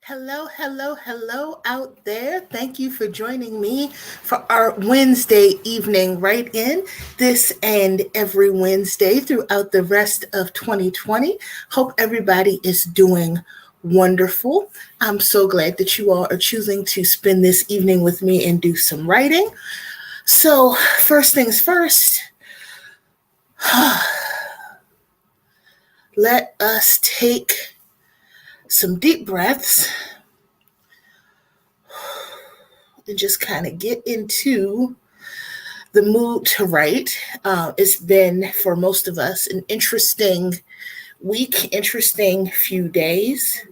Hello, hello, hello out there. Thank you for joining me for our Wednesday evening write in this and every Wednesday throughout the rest of 2020. Hope everybody is doing wonderful. I'm so glad that you all are choosing to spend this evening with me and do some writing. So, first things first, let us take some deep breaths and just kind of get into the mood to write. It's been, for most of us, an interesting week, interesting few days.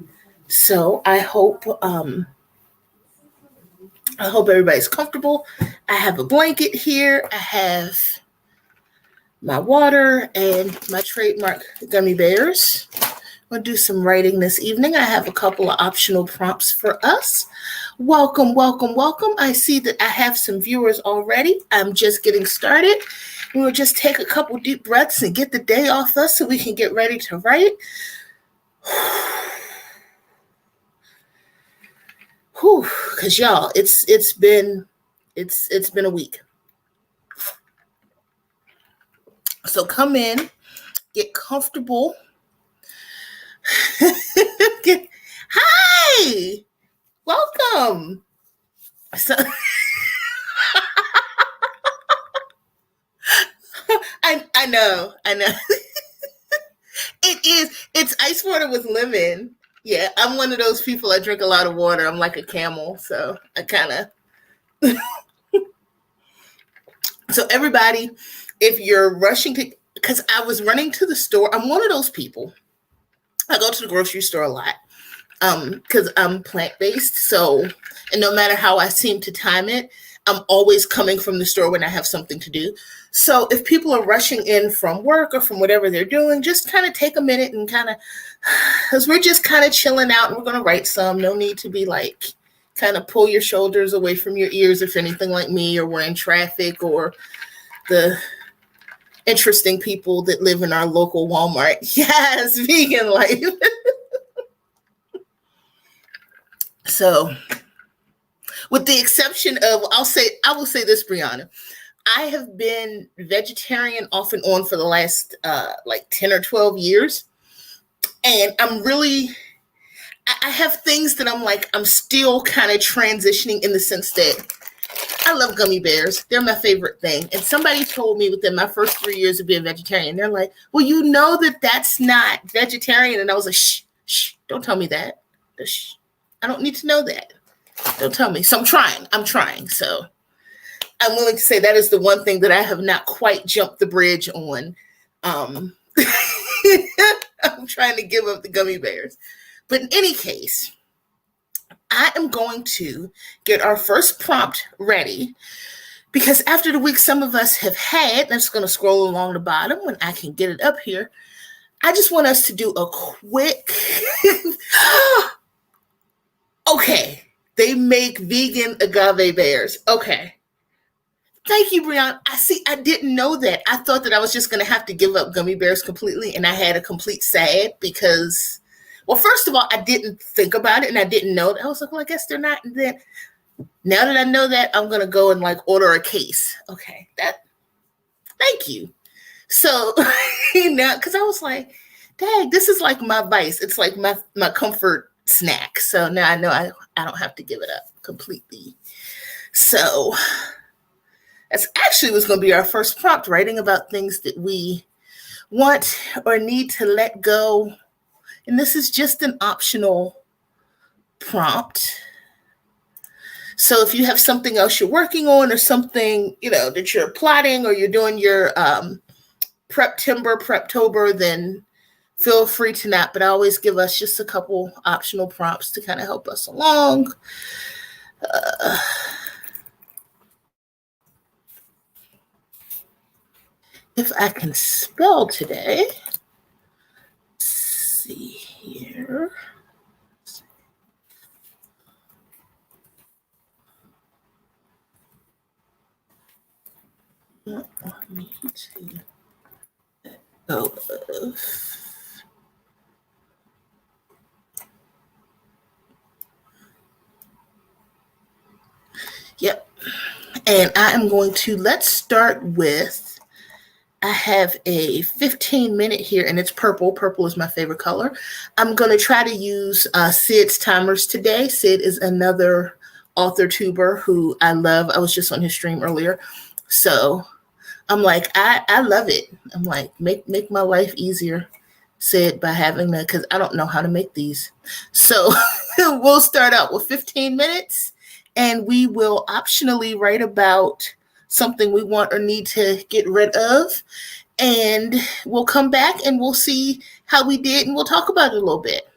So I hope everybody's comfortable. I have a blanket here. I have my water and my trademark gummy bears. I'm going to do some writing this evening. I have a couple of optional prompts for us. Welcome, welcome, welcome. I see that I have some viewers already. I'm just getting started. We'll just take a couple deep breaths and get the day off us so we can get ready to write. Whew, because y'all, it's been a week. So come in, get comfortable. Hi, welcome. So I know. It's ice water with lemon. Yeah, I'm one of those people. I drink a lot of water. I'm like a camel, so I kind of. So everybody, if you're rushing to, because I was running to the store. I'm one of those people. I go to the grocery store a lot because I'm plant-based. So, and no matter how I seem to time it, I'm always coming from the store when I have something to do. So if people are rushing in from work or from whatever they're doing, just kind of take a minute and kind of, because we're just kind of chilling out and we're going to write some. No need to be like, kind of pull your shoulders away from your ears if anything like me, or we're in traffic, or the interesting people that live in our local Walmart. Yes, vegan life. So, with the exception of, I will say this, Brianna. I have been vegetarian off and on for the last like 10 or 12 years. And I have things that I'm still kind of transitioning, in the sense that I love gummy bears. They're my favorite thing. And somebody told me within my first 3 years of being vegetarian, they're like, well, you know that's not vegetarian. And I was like, shh, don't tell me that. Shh. I don't need to know that. Don't tell me. So I'm trying. So I'm willing to say that is the one thing that I have not quite jumped the bridge on. I'm trying to give up the gummy bears. But in any case, I am going to get our first prompt ready, because after the week some of us have had, I'm just going to scroll along the bottom when I can get it up here. I just want us to do a quick. Okay, they make vegan agave bears. Okay. Thank you, Brianna. I didn't know that. I thought that I was just going to have to give up gummy bears completely, and I had a complete sad because, well, first of all, I didn't think about it, and I didn't know that. I was like, well, I guess they're not. And then, now that I know that, I'm going to go and like order a case. Okay, thank you. So, now, because I was like, dang, this is like my vice. It's like my comfort snack. So now I know I don't have to give it up completely. So that's actually was going to be our first prompt, writing about things that we want or need to let go. And this is just an optional prompt. So if you have something else you're working on, or something, that you're plotting, or you're doing your Preptober, then feel free to not. But I always give us just a couple optional prompts to kind of help us along. If I can spell today, let's see here. I need to go of And I am going to, let's start with, I have a 15-minute here and it's purple. Purple is my favorite color. I'm going to try to use Sid's timers today. Sid is another author tuber who I love. I was just on his stream earlier. So I'm like, I love it. I'm like, make my life easier, Sid, by having that, because I don't know how to make these. So we'll start out with 15 minutes and we will optionally write about something we want or need to get rid of. And we'll come back and we'll see how we did and we'll talk about it a little bit.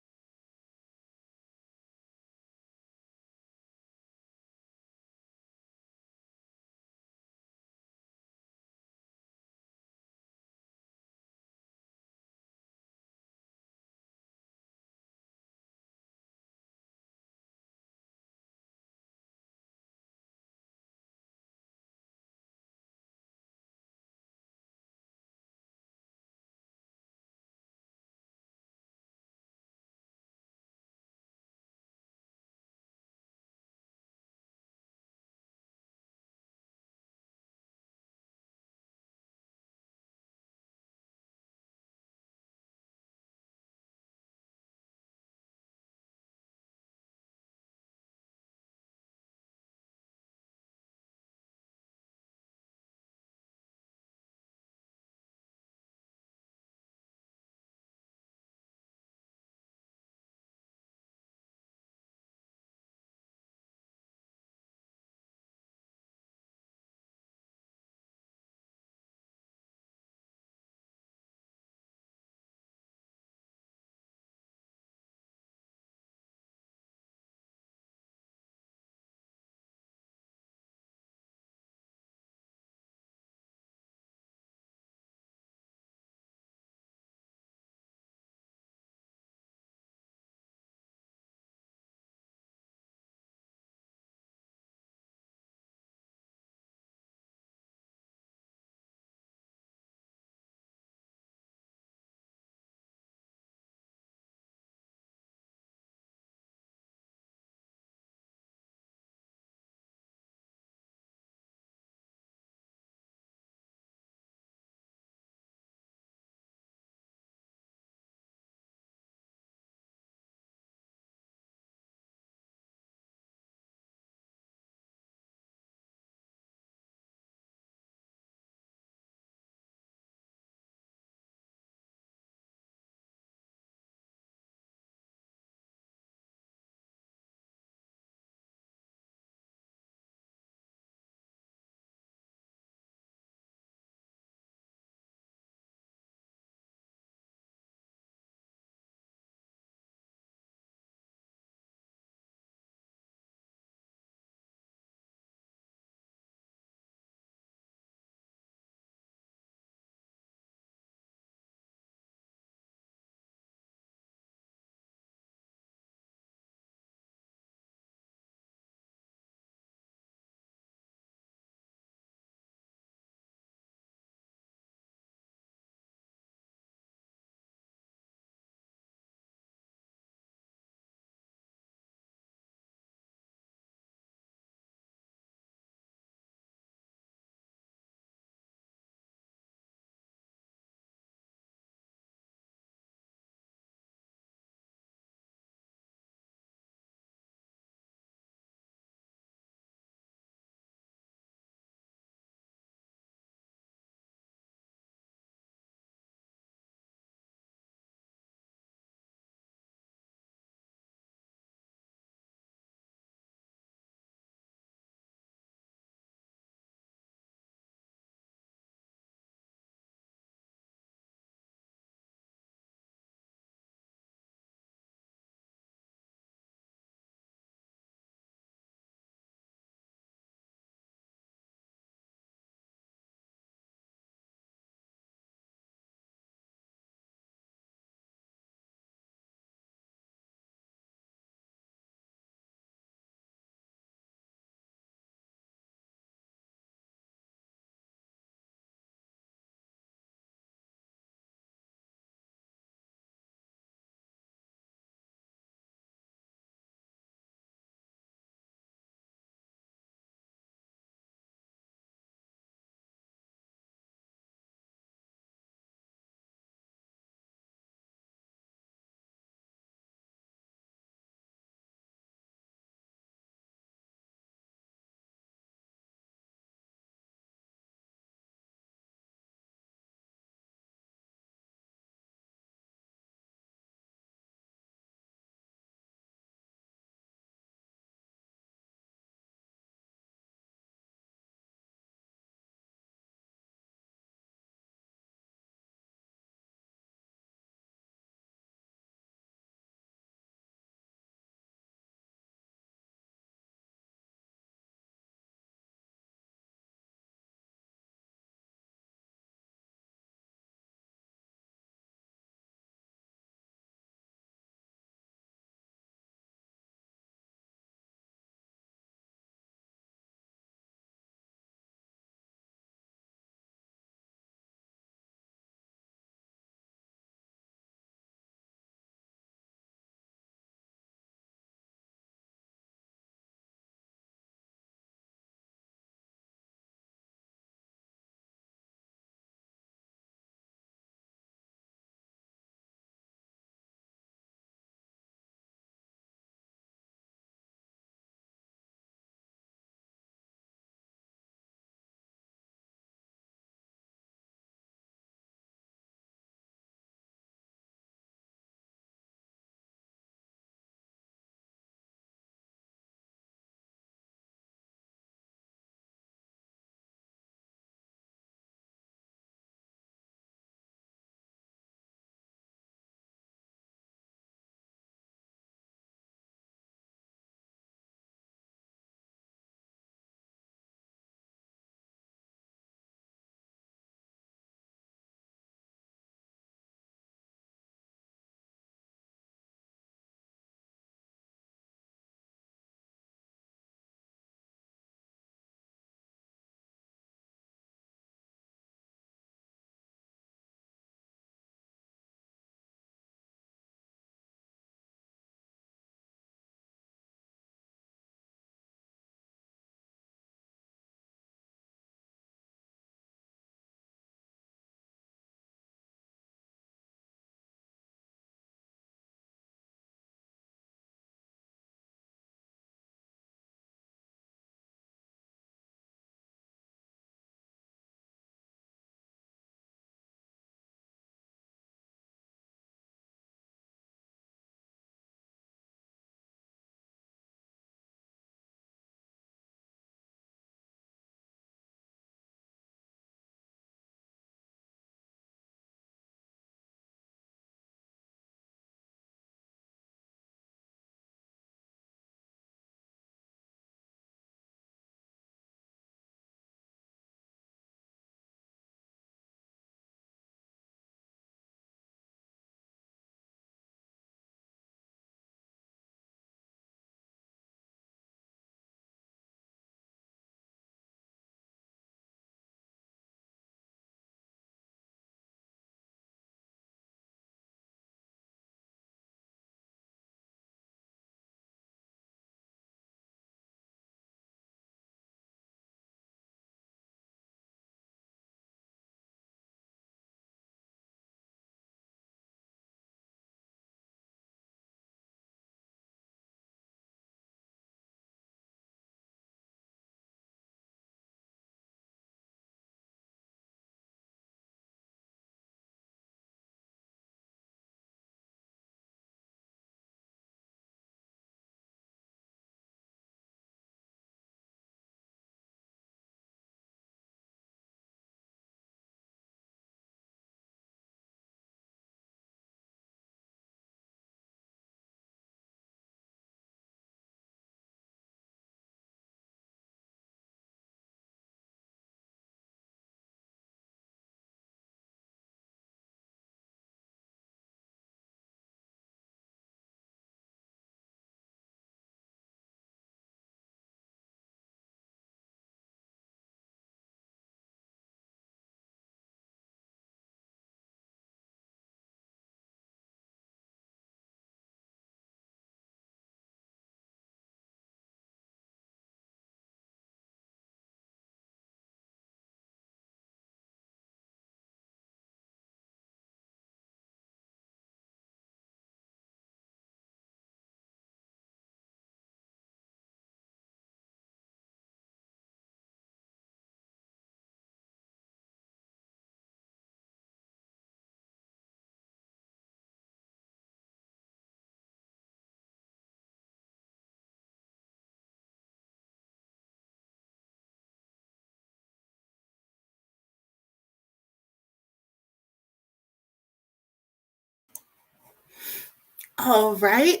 All right.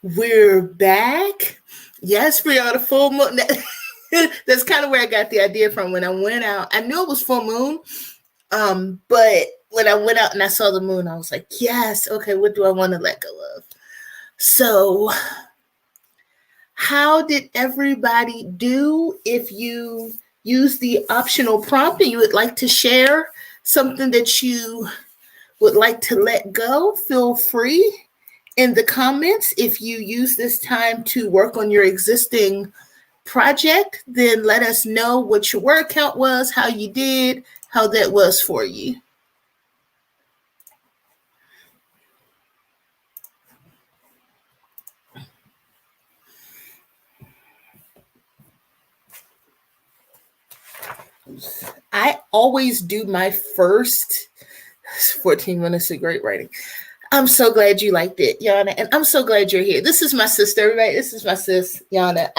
We're back. Yes, Brianna, full moon. That's kind of where I got the idea from. When I went out, I knew it was full moon. But when I went out and I saw the moon, I was like, yes, okay, what do I want to let go of? So, how did everybody do? If you use the optional prompt and you would like to share something that you would like to let go, feel free in the comments. If you use this time to work on your existing project, then let us know what your word count was, how you did, how that was for you. I always do my first 14 minutes of great writing. I'm so glad you liked it, Yana, and I'm so glad you're here. This is my sister, everybody. This is my sis, Yana.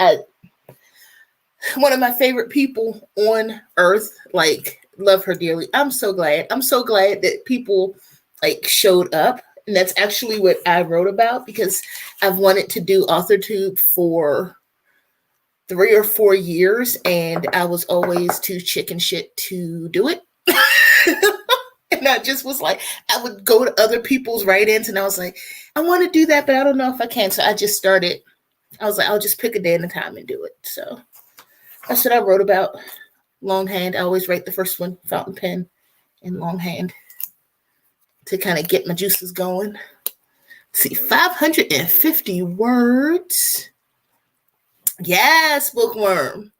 One of my favorite people on earth. Like, love her dearly. I'm so glad. I'm so glad that people like showed up, and that's actually what I wrote about, because I've wanted to do AuthorTube for 3 or 4 years, and I was always too chicken shit to do it. And I just was like, I would go to other people's write-ins, and I was like, I want to do that, but I don't know if I can. So I just started. I was like, I'll just pick a day and a time and do it. So that's what I wrote about. Longhand. I always write the first one, fountain pen and longhand, to kind of get my juices going. Let's see, 550 words. Yes, bookworm.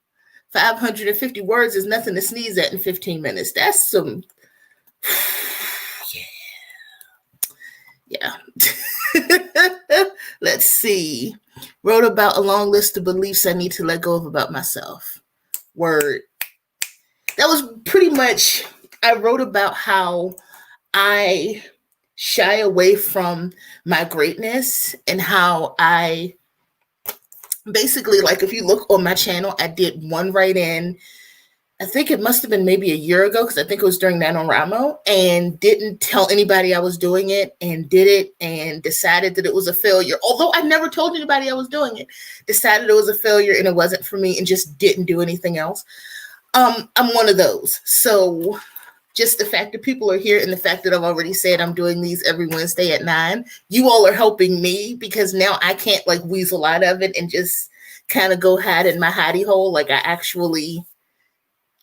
550 words is nothing to sneeze at in 15 minutes. That's some, yeah. Let's see. Wrote about a long list of beliefs I need to let go of about myself. Word. That was pretty much, I wrote about how I shy away from my greatness, and how I basically, like, if you look on my channel, I did one write-in, I think it must have been maybe a year ago, because I think it was during NaNoWriMo, and didn't tell anybody I was doing it, and did it, and decided that it was a failure. Although I never told anybody I was doing it, decided it was a failure and it wasn't for me, and just didn't do anything else. I'm one of those. So just the fact that people are here, and the fact that I've already said I'm doing these every Wednesday at 9, you all are helping me, because now I can't like weasel out of it and just kind of go hide in my hidey hole. Like, I actually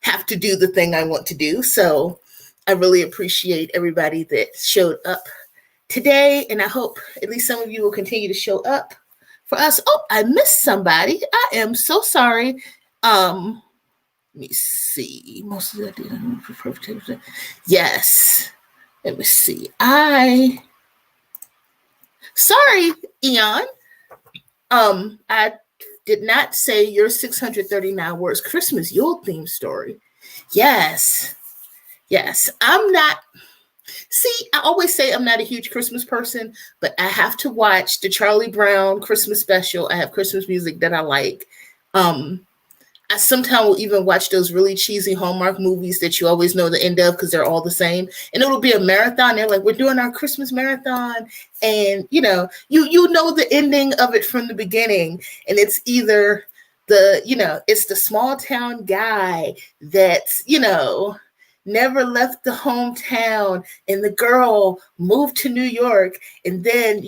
have to do the thing I want to do. So I really appreciate everybody that showed up today, and I hope at least some of you will continue to show up for us. Oh, I missed somebody. I am so sorry. Let me see. Most of that data. Yes. Let me see. Sorry, Eon. I did not say your 639 words Christmas Yule theme story. Yes. Yes. I'm not. See, I always say I'm not a huge Christmas person, but I have to watch the Charlie Brown Christmas special. I have Christmas music that I like. I sometimes will even watch those really cheesy Hallmark movies that you always know the end of, because they're all the same. And it'll be a marathon. They're like, we're doing our Christmas marathon. And, you know the ending of it from the beginning. And it's either it's the small town guy that's, never left the hometown, and the girl moved to New York. And then,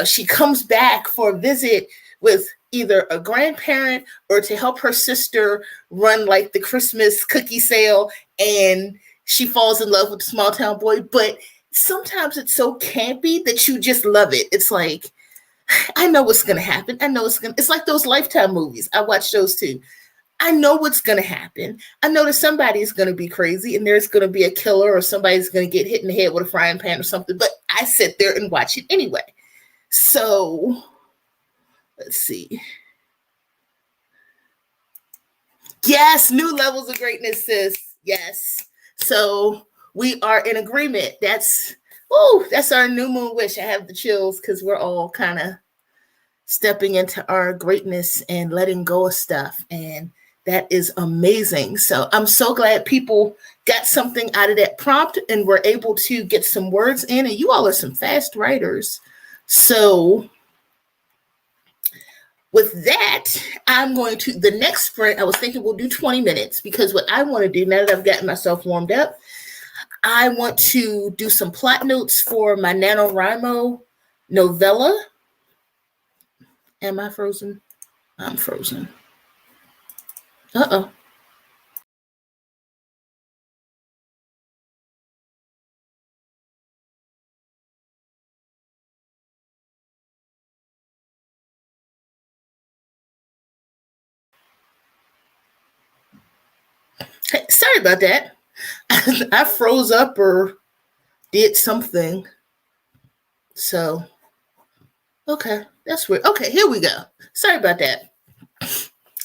she comes back for a visit with either a grandparent or to help her sister run like the Christmas cookie sale, and she falls in love with the small town boy. But sometimes it's so campy that you just love it. It's like, I know what's going to happen. It's like those Lifetime movies. I watch those too. I know what's going to happen. I know that somebody's going to be crazy, and there's going to be a killer, or somebody's going to get hit in the head with a frying pan or something, but I sit there and watch it anyway. So let's see. Yes, new levels of greatness, sis. Yes. So we are in agreement. That's our new moon wish. I have the chills, because we're all kind of stepping into our greatness and letting go of stuff and That is amazing. So I'm so glad people got something out of that prompt and were able to get some words in. And you all are some fast writers. So with that, I'm going to the next sprint. I was thinking we'll do 20 minutes because what I want to do now that I've gotten myself warmed up, I want to do some plot notes for my NaNoWriMo novella. Am I frozen? I'm frozen. Uh-oh. Hey, sorry about that. I froze up or did something. So, okay, that's weird. Okay, here we go. Sorry about that.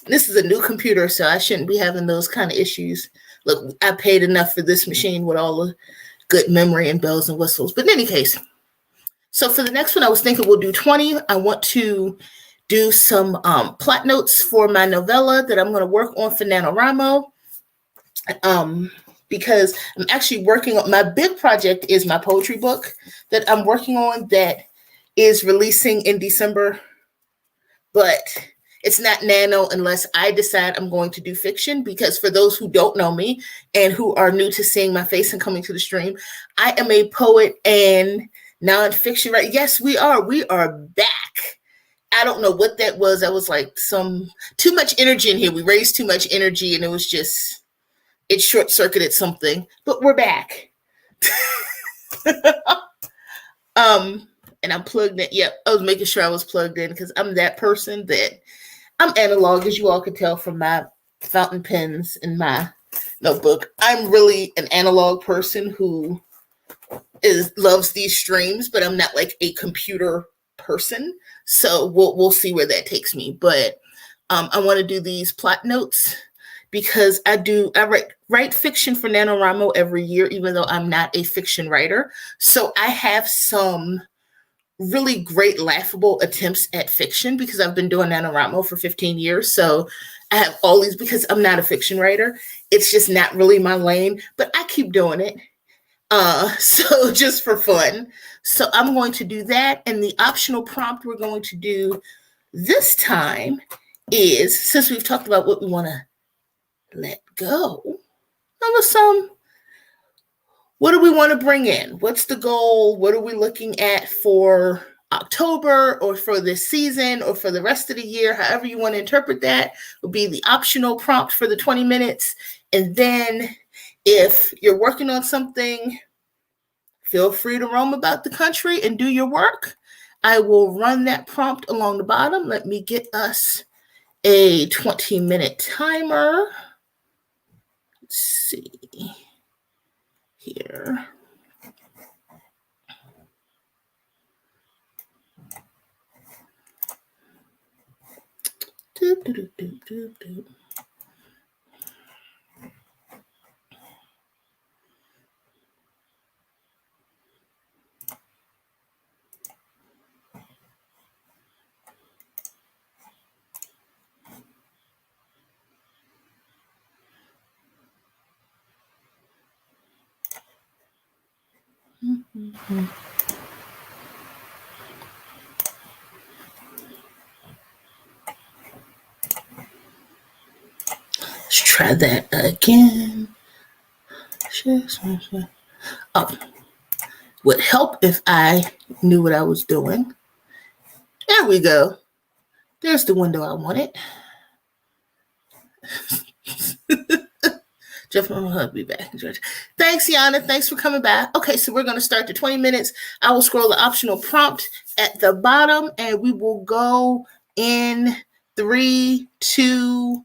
This is a new computer, so I shouldn't be having those kind of issues. Look, I paid enough for this machine with all the good memory and bells and whistles. But in any case, so for the next one, I was thinking we'll do 20. I want to do some plot notes for my novella that I'm going to work on for NaNoWriMo. Because I'm actually working on my big project is my poetry book that I'm working on that is releasing in December, but it's not nano unless I decide I'm going to do fiction. Because for those who don't know me and who are new to seeing my face and coming to the stream, I am a poet and nonfiction writer. Yes, we are. We are back. I don't know what that was. I was like too much energy in here. We raised too much energy and it short circuited something, but we're back. And I'm plugged in. Yep, I was making sure I was plugged in because I'm that person that I'm analog, as you all can tell from my fountain pens in my notebook. I'm really an analog person who loves these streams, but I'm not like a computer person. So we'll see where that takes me. But I want to do these plot notes because I write fiction for NaNoWriMo every year, even though I'm not a fiction writer. So I have some really great laughable attempts at fiction because I've been doing NaNoWriMo for 15 years. So I have all these because I'm not a fiction writer. It's just not really my lane, but I keep doing it. So just for fun. So I'm going to do that. And the optional prompt we're going to do this time is, since we've talked about what we want to let go, what do we want to bring in? What's the goal? What are we looking at for October or for this season or for the rest of the year? However you want to interpret that will be the optional prompt for the 20 minutes. And then if you're working on something, feel free to roam about the country and do your work. I will run that prompt along the bottom. Let me get us a 20-minute timer. Let's see here. Doop, doop, doop, doop, doop. Mm-hmm. Let's try that again. Oh, would help if I knew what I was doing. There we go. There's the window I wanted. Jeff, I'll be back. Thanks, Yana. Thanks for coming back. Okay, so we're going to start the 20 minutes. I will scroll the optional prompt at the bottom, and we will go in 3, 2,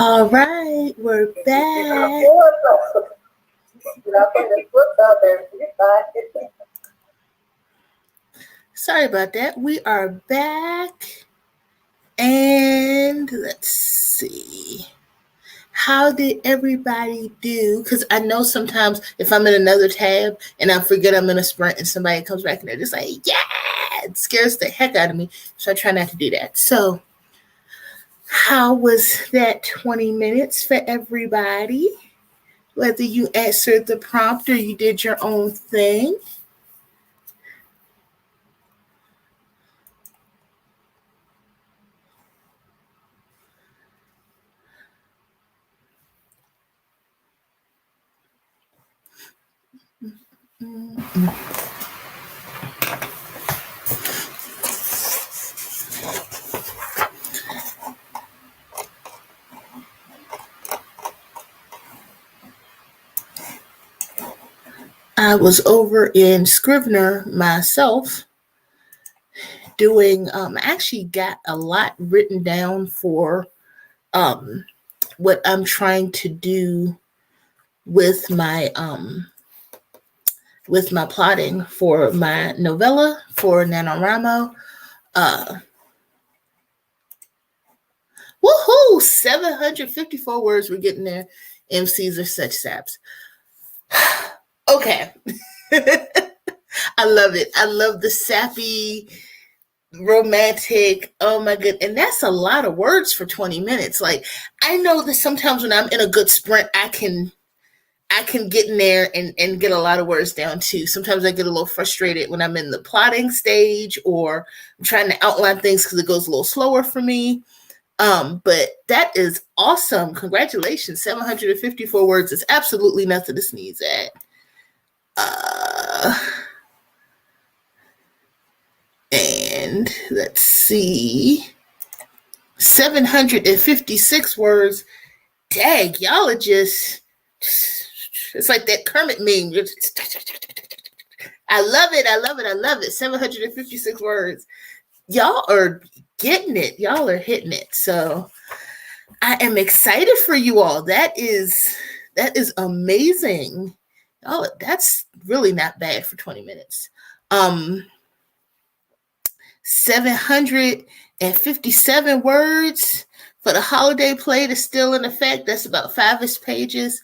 All right, we're back. Sorry about that. We are back. And let's see. How did everybody do? Because I know sometimes if I'm in another tab and I forget I'm in a sprint and somebody comes back and they're just like, yeah, it scares the heck out of me. So I try not to do that. So how was that 20 minutes for everybody? Whether you answered the prompt or you did your own thing. Mm-hmm. I was over in Scrivener myself doing, I actually got a lot written down for what I'm trying to do with my plotting for my novella for NaNoWriMo. Woohoo! 754 words. We're getting there. MCs are such saps. Okay. I love it. I love the sappy, romantic. Oh my god. And that's a lot of words for 20 minutes. Like, I know that sometimes when I'm in a good sprint, I can get in there and get a lot of words down too. Sometimes I get a little frustrated when I'm in the plotting stage or I'm trying to outline things because it goes a little slower for me. But that is awesome. Congratulations. 754 words is absolutely nothing to sneeze at. And let's see. 756 words. Dang, y'all are just, it's like that Kermit meme. I love it. I love it. I love it. 756 words. Y'all are getting it. Y'all are hitting it. So I am excited for you all. That is amazing. Oh, that's really not bad for 20 minutes. 757 words for the holiday play that's still in effect. That's about 5-ish pages.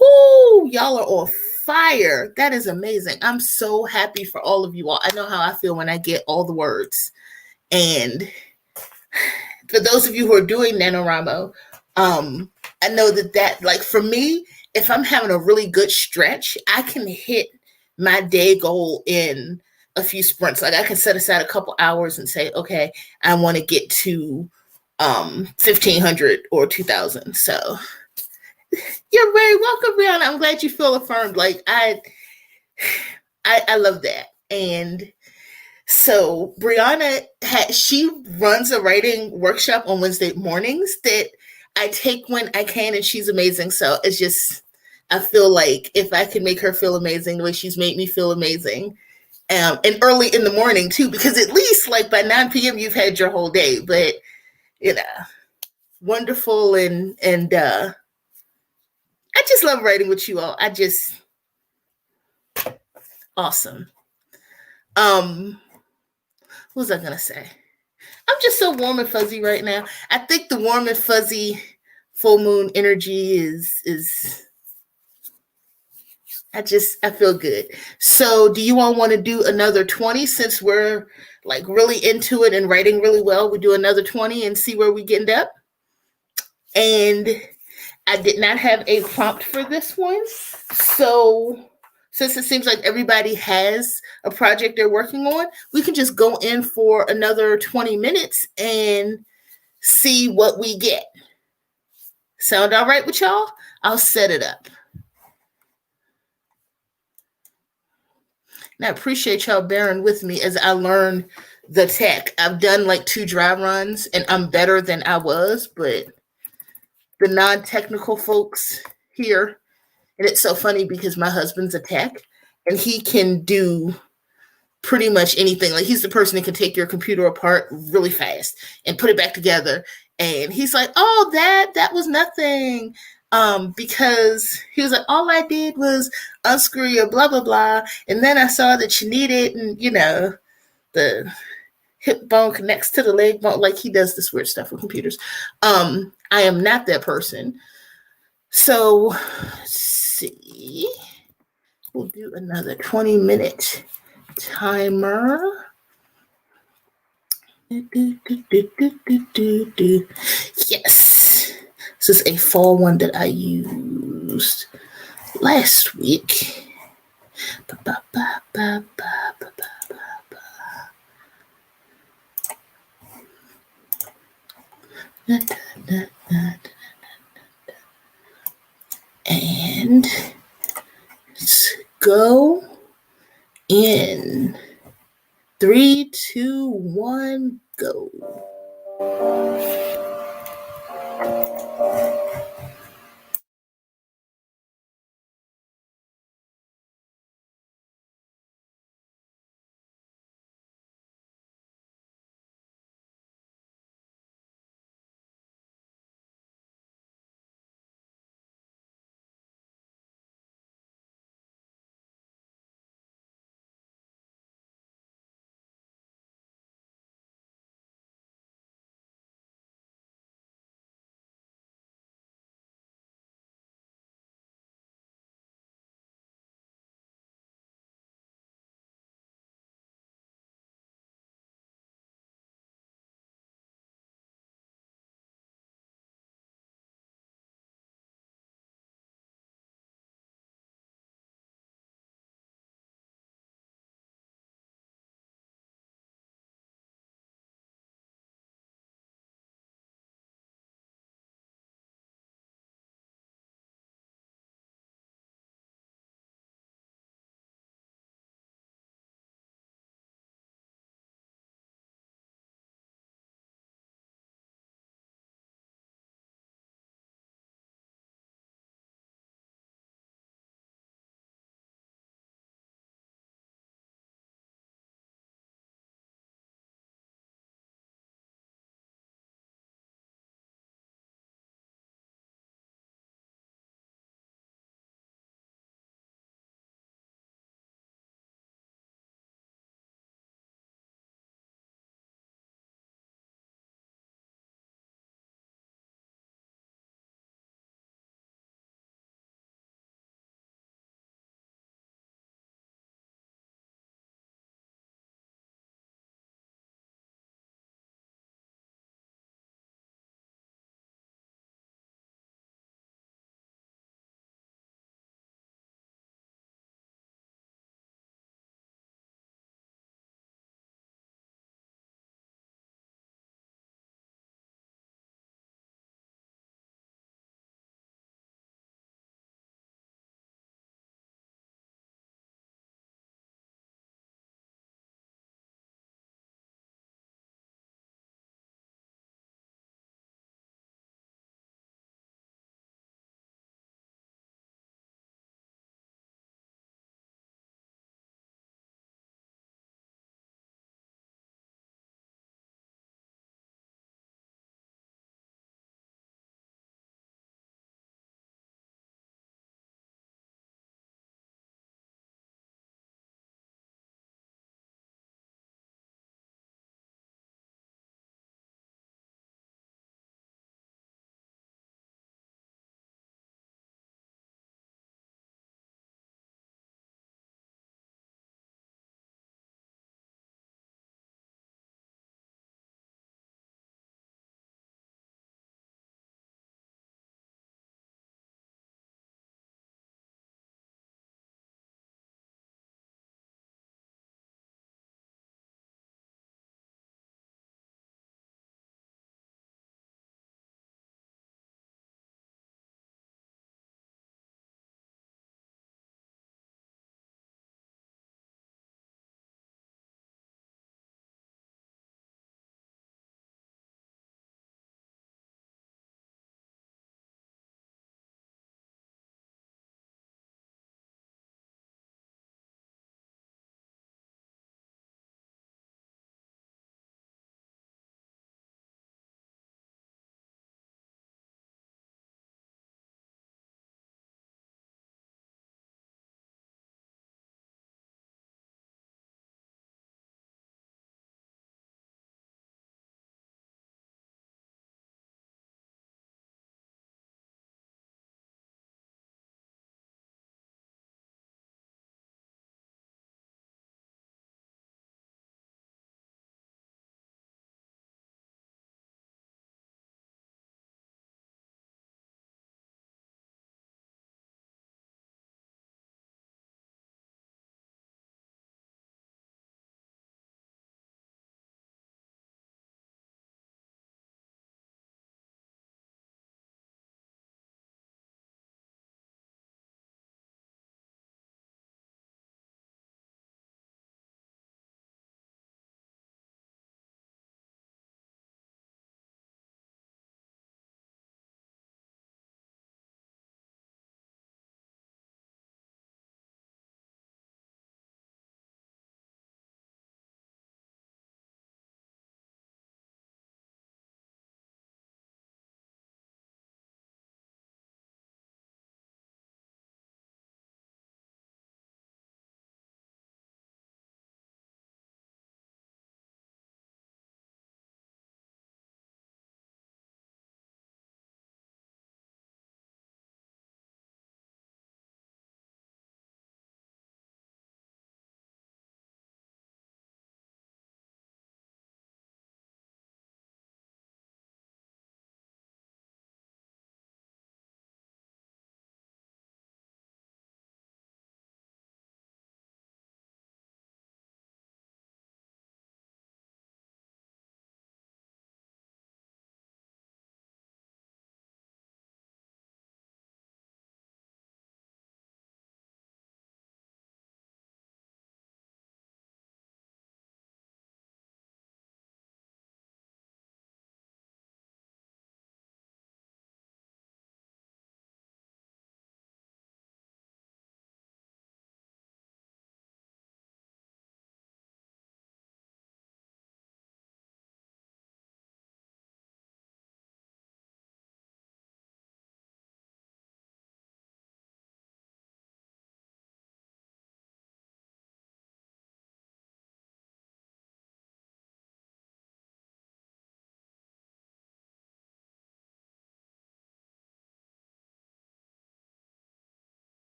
Whoo, y'all are on fire. That is amazing. I'm so happy for all of you all. I know how I feel when I get all the words. And for those of you who are doing NaNoWriMo, I know that like for me, if I'm having a really good stretch, I can hit my day goal in a few sprints. Like I can set aside a couple hours and say, okay, I want to get to 1,500 or 2,000. So you're very welcome, Brianna. I'm glad you feel affirmed. Like I love that. And so Brianna she runs a writing workshop on Wednesday mornings that I take when I can, and she's amazing. So it's just, I feel like if I can make her feel amazing the way she's made me feel amazing, and early in the morning too, because at least like by 9 p.m. you've had your whole day. But wonderful, and I just love writing with you all. Awesome. What was I gonna say? I'm just so warm and fuzzy right now. I think the warm and fuzzy full moon energy is I feel good. So do you all want to do another 20 since we're like really into it and writing really well? We do another 20 and see where we get up. And I did not have a prompt for this one. So since it seems like everybody has a project they're working on, we can just go in for another 20 minutes and see what we get. Sound all right with y'all? I'll set it up. And I appreciate y'all bearing with me as I learn the tech. I've done like 2 dry runs and I'm better than I was, but the non-technical folks here, and it's so funny because my husband's a tech and he can do pretty much anything. Like he's the person that can take your computer apart really fast and put it back together. And he's like, "Oh, that was nothing." Because he was like, "All I did was unscrew your blah blah blah, and then I saw that you need it, and the hip bone connects to the leg bone." Like he does this weird stuff with computers. I am not that person. So let's see. We'll do another 20-minute timer. Yes. This is a fall one that I used last week. And let's go in 3, 2, 1, go.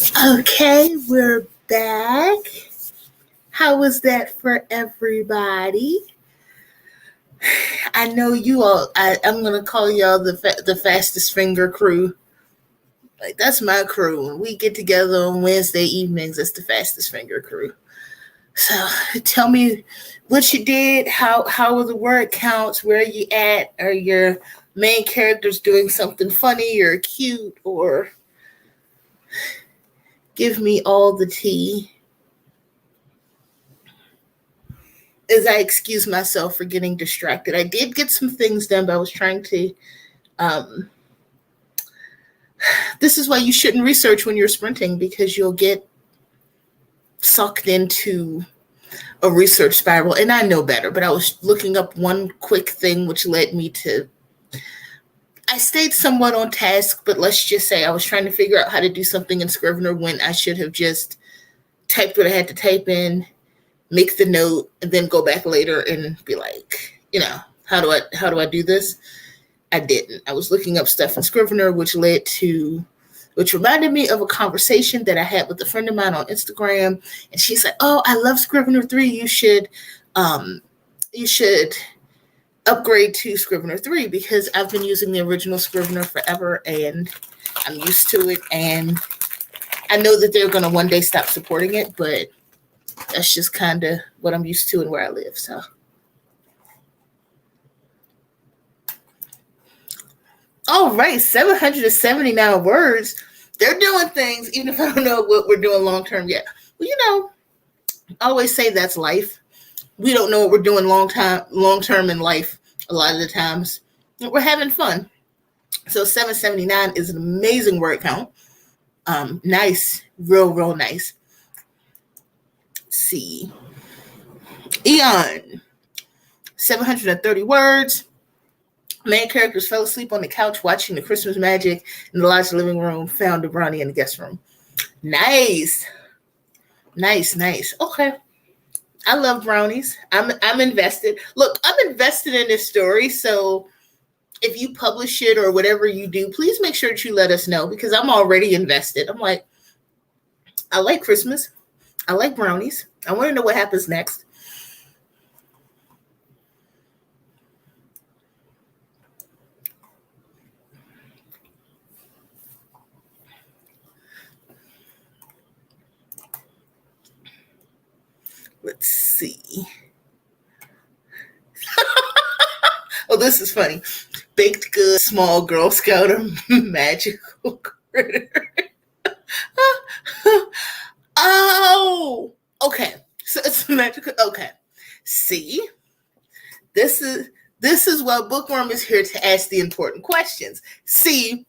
Okay, we're back. How was that for everybody? I know you all. I'm gonna call y'all the fastest finger crew. Like that's my crew. When we get together on Wednesday evenings, it's the fastest finger crew. So tell me what you did. How were the word counts? Where are you at? Are your main characters doing something funny or cute, or give me all the tea? As I excuse myself for getting distracted, I did get some things done, but I was trying to. This is why you shouldn't research when you're sprinting, because you'll get sucked into a research spiral. And I know better, but I was looking up one quick thing, which led me to. I stayed somewhat on task, but let's just say I was trying to figure out how to do something in Scrivener when I should have just typed what I had to type in, make the note, and then go back later and be like, how do I do this? I didn't. I was looking up stuff in Scrivener, which reminded me of a conversation that I had with a friend of mine on Instagram, and she's like, "Oh, I love Scrivener 3. You should upgrade to Scrivener 3 because I've been using the original Scrivener forever and I'm used to it, and I know that they're going to one day stop supporting it, but that's just kind of what I'm used to and where I live." So all right, 779 words. They're doing things, even if I don't know what we're doing long term yet. Well, I always say that's life. We don't know what we're doing long term in life a lot of the times. We're having fun. So 779 is an amazing word count. Nice, real nice. Let's see. Eon, 730 words. Main characters fell asleep on the couch watching the Christmas magic in the large living room, found a brownie in the guest room. Nice. Okay. I love brownies. I'm invested. Look, I'm invested in this story, so if you publish it or whatever you do, please make sure that you let us know, because I'm already invested. I'm like, I like Christmas. I like brownies. I want to know what happens next. Let's see. Oh, this is funny. Baked good, small Girl Scout, or magical critter. Oh, okay. So it's magical. Okay. See, this is what Bookworm is here to ask the important questions. See,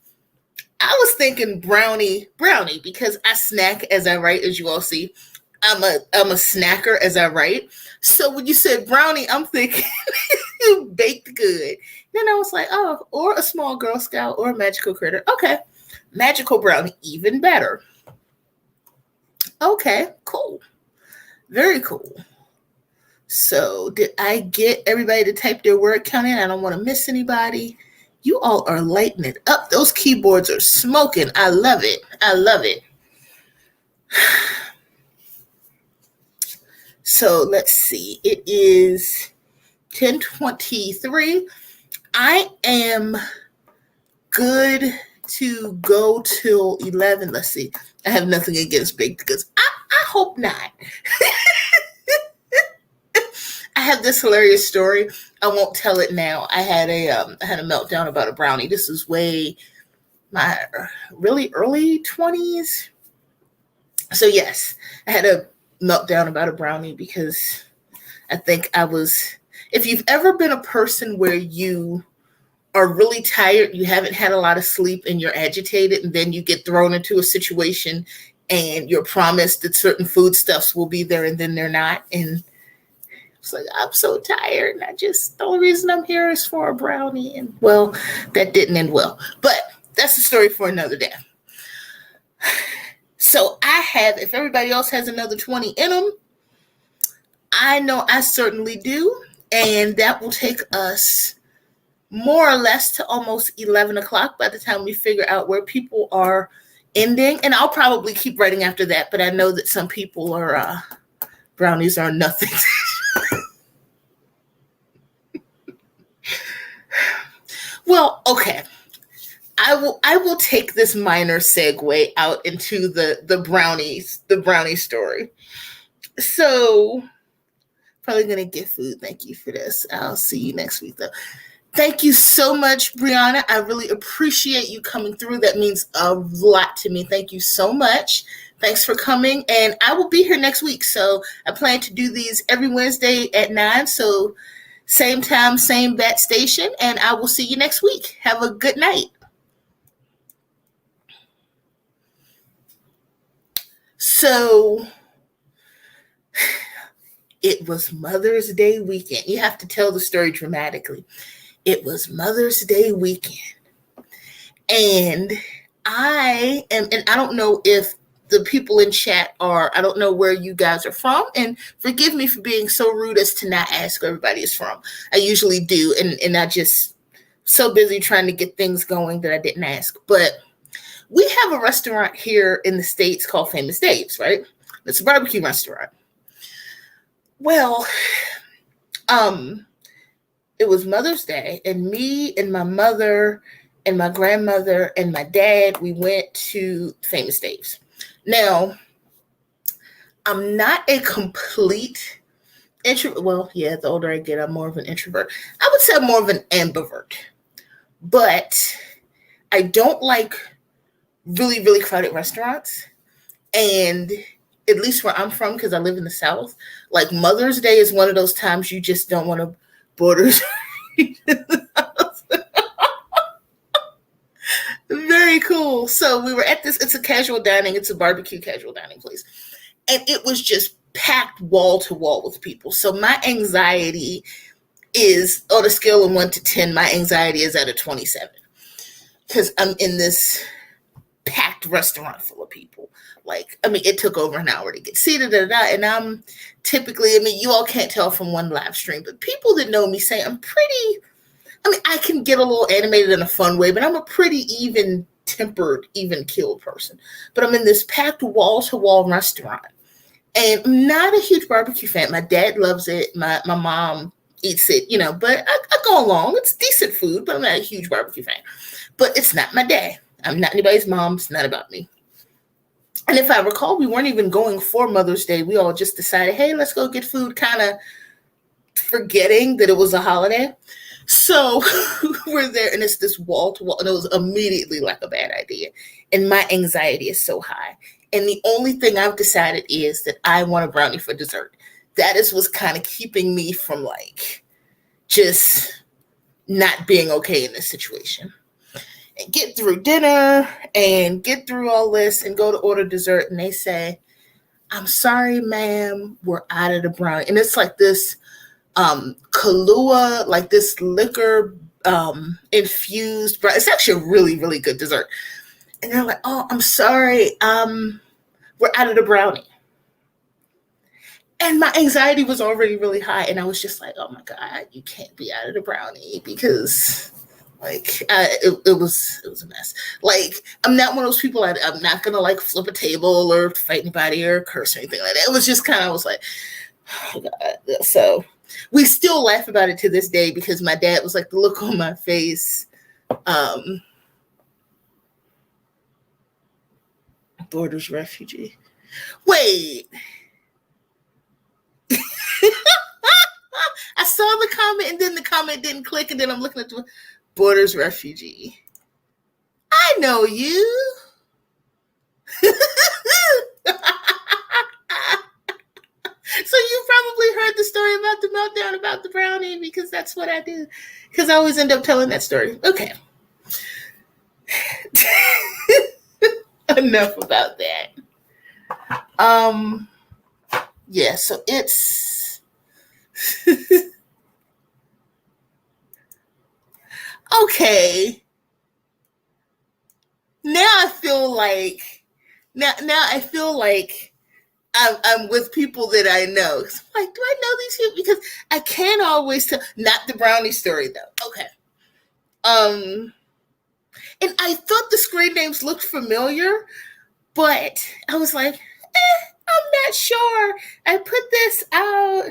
I was thinking brownie, because I snack as I write, as you all see. I'm a snacker as I write. So when you said brownie, I'm thinking baked good. Then I was like, oh, or a small Girl Scout or a magical critter. Okay. Magical brownie, even better. Okay, cool. Very cool. So did I get everybody to type their word count in? I don't want to miss anybody. You all are lighting it up. Those keyboards are smoking. I love it. So let's see. It is 10:23. I am good to go till 11. Let's see. I have nothing against baked goods. I hope not. I have this hilarious story. I won't tell it now. I had a meltdown about a brownie. This is way my really early 20s. So yes, I had a meltdown about a brownie because I think if you've ever been a person where you are really tired, you haven't had a lot of sleep, and you're agitated, and then you get thrown into a situation and you're promised that certain foodstuffs will be there and then they're not. And it's like, I'm so tired. And the only reason I'm here is for a brownie. And well, that didn't end well. But that's a story for another day. So if everybody else has another 20 in them, I know I certainly do. And that will take us more or less to almost 11 o'clock by the time we figure out where people are ending, and I'll probably keep writing after that, but I know that some people are brownies are nothing. Well, okay. I will take this minor segue out into the brownie story. So probably gonna get food. Thank you for this. I'll see you next week though. Thank you so much, Brianna. I really appreciate you coming through. That means a lot to me. Thank you so much. Thanks for coming. And I will be here next week. So I plan to do these every Wednesday at 9. So same time, same bat station. And I will see you next week. Have a good night. So it was Mother's Day weekend. You have to tell the story dramatically. It was Mother's Day weekend. And and I don't know if the people in chat I don't know where you guys are from. And forgive me for being so rude as to not ask where everybody is from. I usually do. And I just so busy trying to get things going that I didn't ask. But we have a restaurant here in the States called Famous Dave's, right? It's a barbecue restaurant. Well, it was Mother's Day, and me and my mother and my grandmother and my dad, we went to Famous Dave's. Now, I'm not a complete introvert. Well, yeah, the older I get, I'm more of an introvert. I would say I'm more of an ambivert. But I don't like really, really crowded restaurants. And at least where I'm from, because I live in the South, like Mother's Day is one of those times you just don't want to borders. Very cool. So we were at this, it's a casual dining, it's a barbecue casual dining place. And it was just packed wall to wall with people. So my anxiety is, on a scale of 1 to 10, my anxiety is at a 27. Because I'm in this packed restaurant full of people. Like, I mean, it took over an hour to get seated, and I'm typically, I mean, you all can't tell from one live stream, but people that know me say I'm pretty, I mean, I can get a little animated in a fun way, but I'm a pretty even-tempered, even-keeled person. But I'm in this packed wall-to-wall restaurant, and I'm not a huge barbecue fan. My dad loves it. My mom eats it, but I go along. It's decent food, but I'm not a huge barbecue fan. But it's not my day. I'm not anybody's mom. It's not about me. And if I recall, we weren't even going for Mother's Day. We all just decided, hey, let's go get food, kind of forgetting that it was a holiday. So we're there, and it's this wall to wall, and it was immediately like a bad idea. And my anxiety is so high. And the only thing I've decided is that I want a brownie for dessert. That is what's kind of keeping me from just not being okay in this situation. And get through dinner and get through all this and go to order dessert. And they say, I'm sorry, ma'am, we're out of the brownie. And it's like this Kahlua, like this liquor infused brownie. It's actually a really, really good dessert. And they're like, oh, I'm sorry, we're out of the brownie. And my anxiety was already really high. And I was just like, oh my God, you can't be out of the brownie because it was a mess. Like, I'm not one of those people, I'm not going to flip a table or fight anybody or curse or anything like that. It was just kind of, I was like, oh God. So we still laugh about it to this day because my dad was like, the look on my face. Borders refugee. Wait. I saw the comment and then the comment didn't click, and then I'm looking at the Borders refugee. I know you. So you probably heard the story about the meltdown about the brownie, because that's what I do. Because I always end up telling that story. Okay. Enough about that. Yeah, so it's okay. Now I feel like I'm with people that I know. So I'm like, do I know these people? Because I can't always tell. Not the brownie story though. Okay. And I thought the screen names looked familiar, but I was like, I'm not sure. I put this out.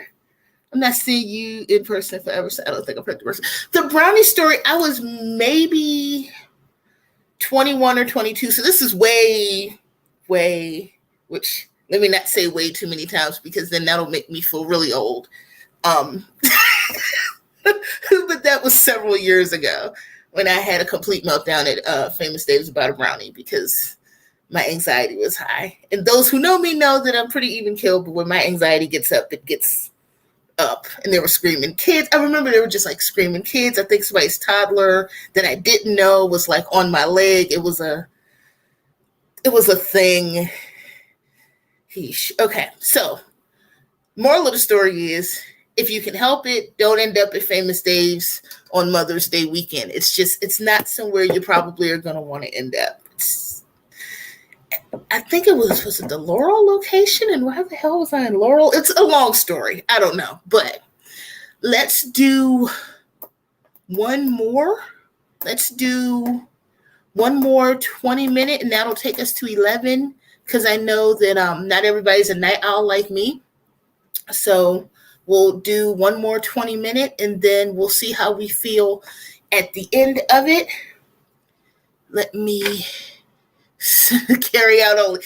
I'm not seeing you in person forever, so I don't think I've heard the person. The Brownie story, I was maybe 21 or 22. So this is way, which let me not say way too many times because then that'll make me feel really old. Um, but that was several years ago when I had a complete meltdown at Famous Dave's about a brownie because my anxiety was high. And those who know me know that I'm pretty even killed, but when my anxiety gets up, it gets up. And they were screaming kids. I remember they were just like screaming kids. I think somebody's toddler that I didn't know was like on my leg. It was a thing. Okay, so moral of the story is if you can help it, don't end up at Famous Dave's on Mother's Day weekend. It's not somewhere you probably are going to want to end up. I think was it the Laurel location? And why the hell was I in Laurel? It's a long story. I don't know. But let's do one more. Let's do one more 20-minute, and that'll take us to 11 because I know that not everybody's a night owl like me. So we'll do one more 20-minute, and then we'll see how we feel at the end of it. Let me carry out only.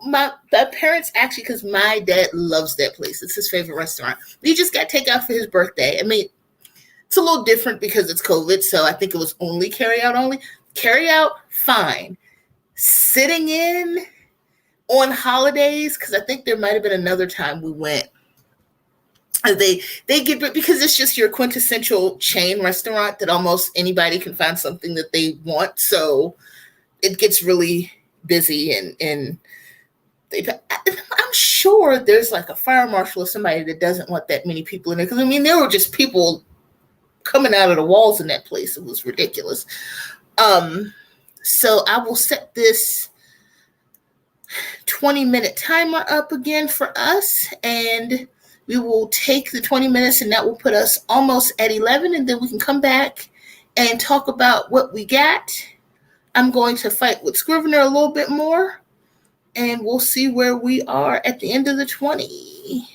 My parents actually, because my dad loves that place. It's his favorite restaurant. He just got takeout for his birthday. I mean, it's a little different because it's COVID, so I think it was only carry out only. Carry out, fine. Sitting in on holidays, because I think there might have been another time we went. They get it because it's just your quintessential chain restaurant that almost anybody can find something that they want. So it gets really busy and I'm sure there's like a fire marshal or somebody that doesn't want that many people in there. Because I mean, there were just people coming out of the walls in that place. It was ridiculous. So I will set this 20-minute timer up again for us, and we will take the 20 minutes, and that will put us almost at 11, and then we can come back and talk about what we got. I'm going to fight with Scrivener a little bit more, and we'll see where we are at the end of the 20.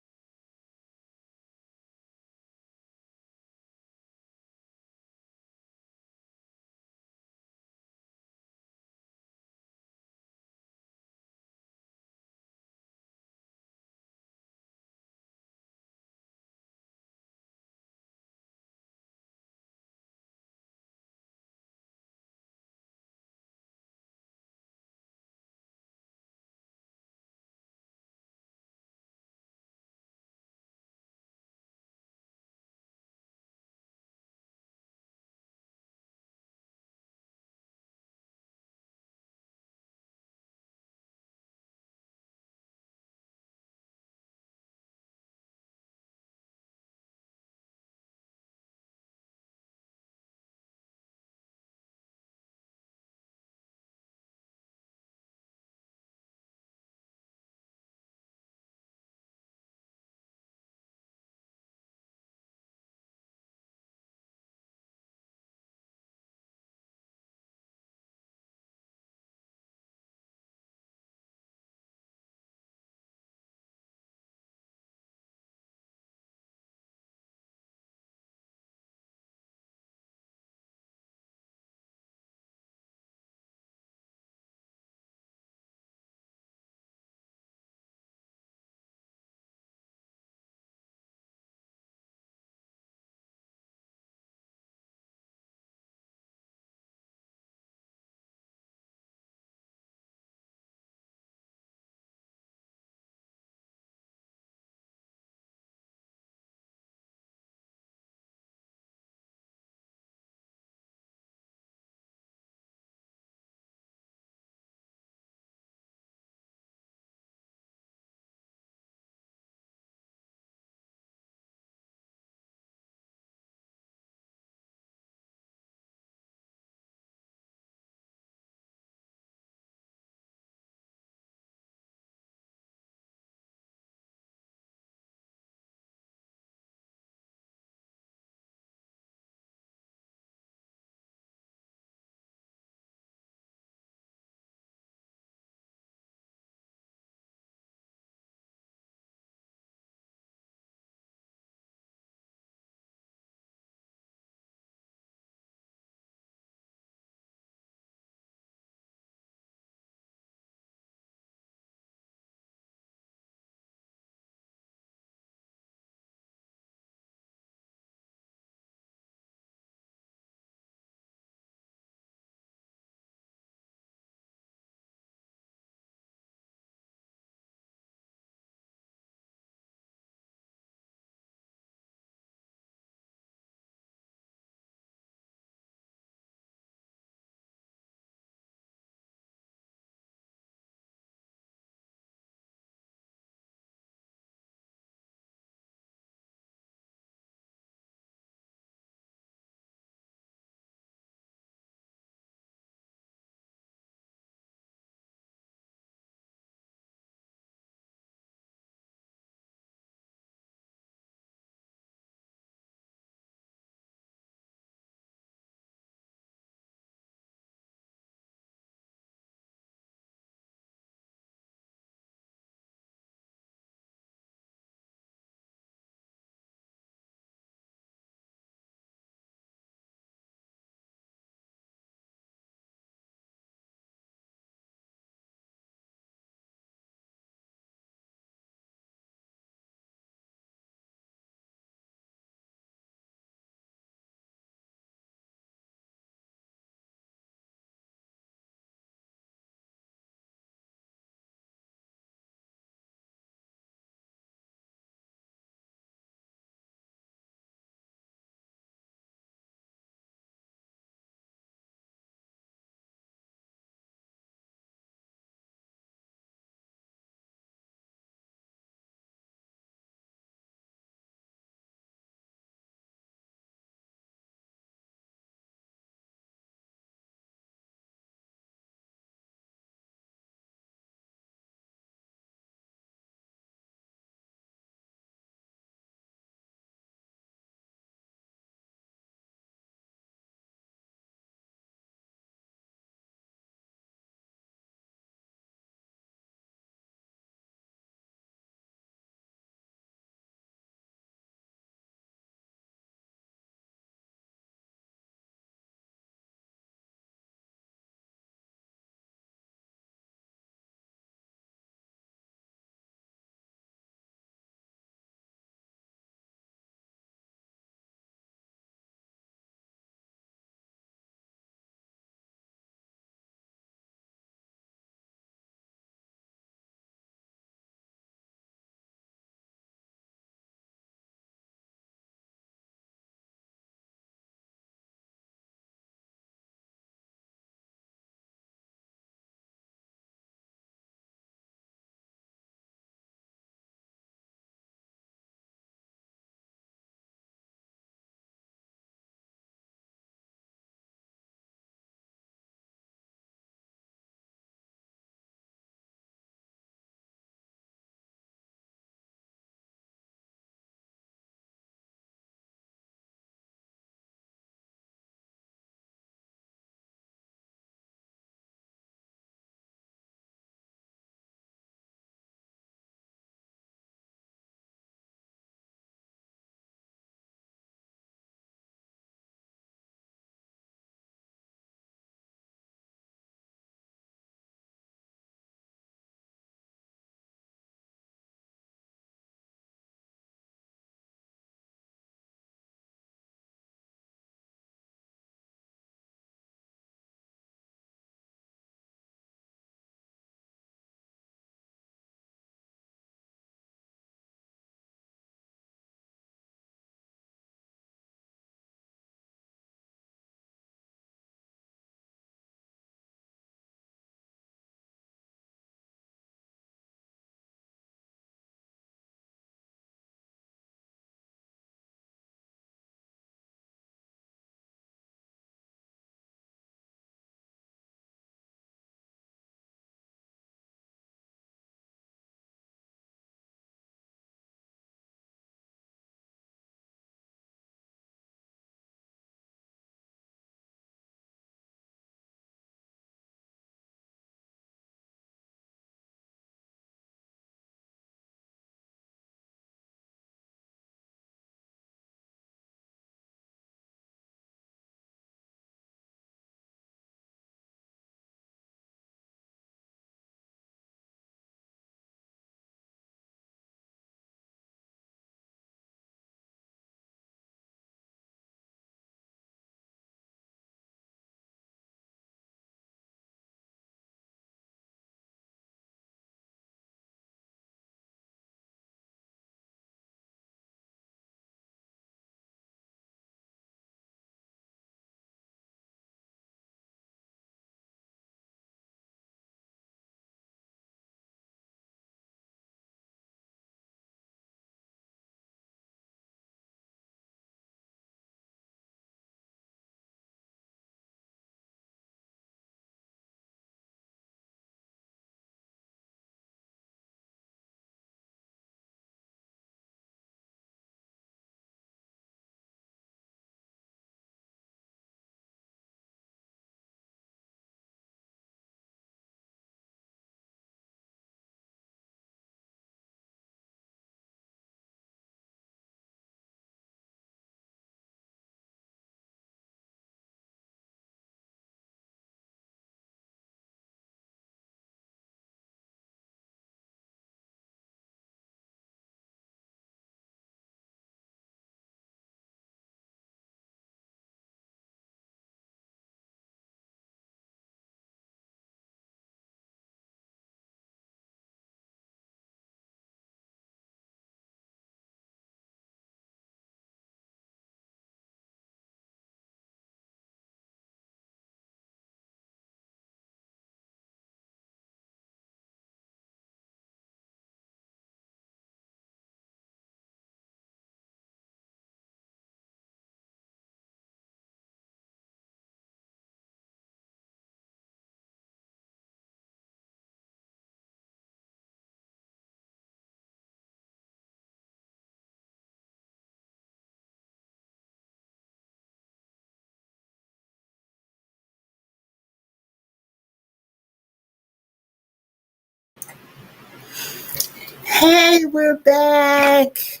Hey, we're back.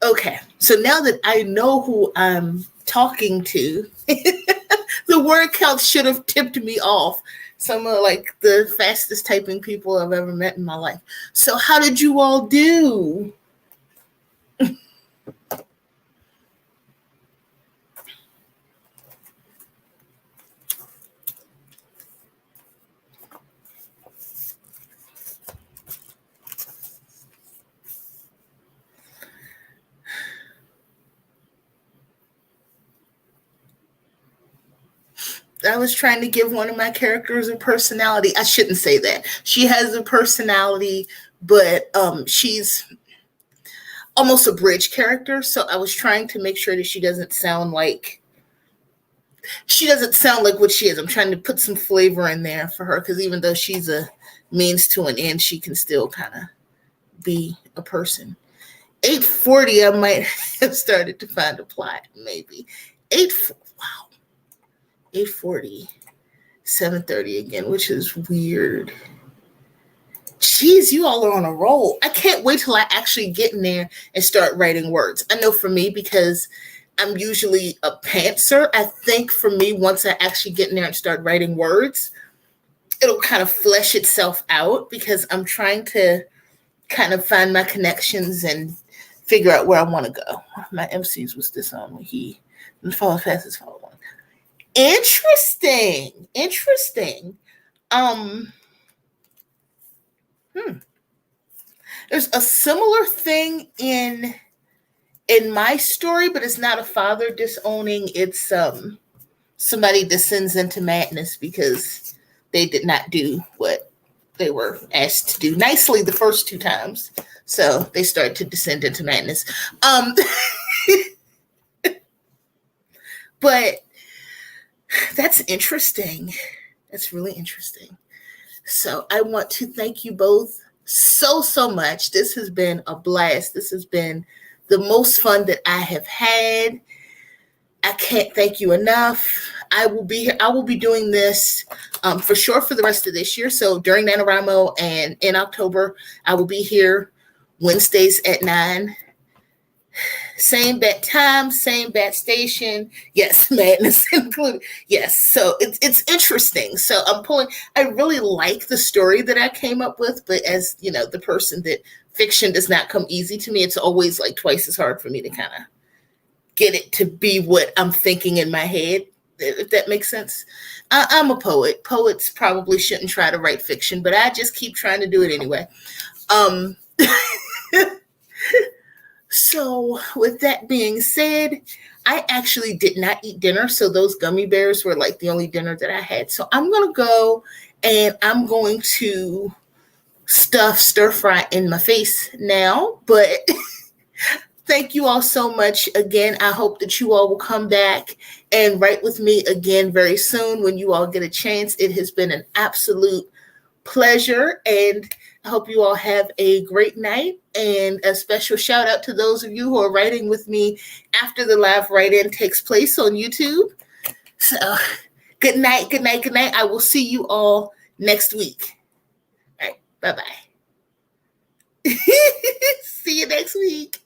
Okay, so now that I know who I'm talking to, the word count should have tipped me off. Some of like the fastest typing people I've ever met in my life. So, how did you all do? I was trying to give one of my characters a personality. I shouldn't say that. She has a personality, but she's almost a bridge character. So I was trying to make sure that she doesn't sound like what she is. I'm trying to put some flavor in there for her because even though she's a means to an end, she can still kind of be a person. 8:40, I might have started to find a plot, maybe. 8:40, 7:30 again, which is weird. Jeez, you all are on a roll. I can't wait till I actually get in there and start writing words. I know for me, because I'm usually a pantser, I think for me, once I actually get in there and start writing words, it'll kind of flesh itself out because I'm trying to kind of find my connections and figure out where I want to go. My MCs was this on when he follow fast as follow on. Interesting. Um, There's a similar thing in my story, but it's not a father disowning. It's somebody descends into madness because they did not do what they were asked to do nicely the first two times. So they start to descend into madness. But that's interesting. That's really interesting. So I want to thank you both so much. This has been a blast. This has been the most fun that I have had. I can't thank you enough. I will be here. I will be doing this for sure for the rest of this year. So during NaNoWriMo and in October, I will be here Wednesdays at 9. Same bat time, same bat station. Yes, madness included. Yes, so it's interesting. So I'm pulling. I really like the story that I came up with, but as you know, the person that fiction does not come easy to me. It's always like twice as hard for me to kind of get it to be what I'm thinking in my head. If that makes sense. I'm a poet. Poets probably shouldn't try to write fiction, but I just keep trying to do it anyway. So with that being said, I actually did not eat dinner. So those gummy bears were like the only dinner that I had. So I'm going to go and I'm going to stuff stir fry in my face now. But thank you all so much again. I hope that you all will come back and write with me again very soon when you all get a chance. It has been an absolute pleasure, and I hope you all have a great night. And a special shout out to those of you who are writing with me after the live write-in takes place on YouTube. So good night. I will see you all next week. All right, bye-bye. See you next week.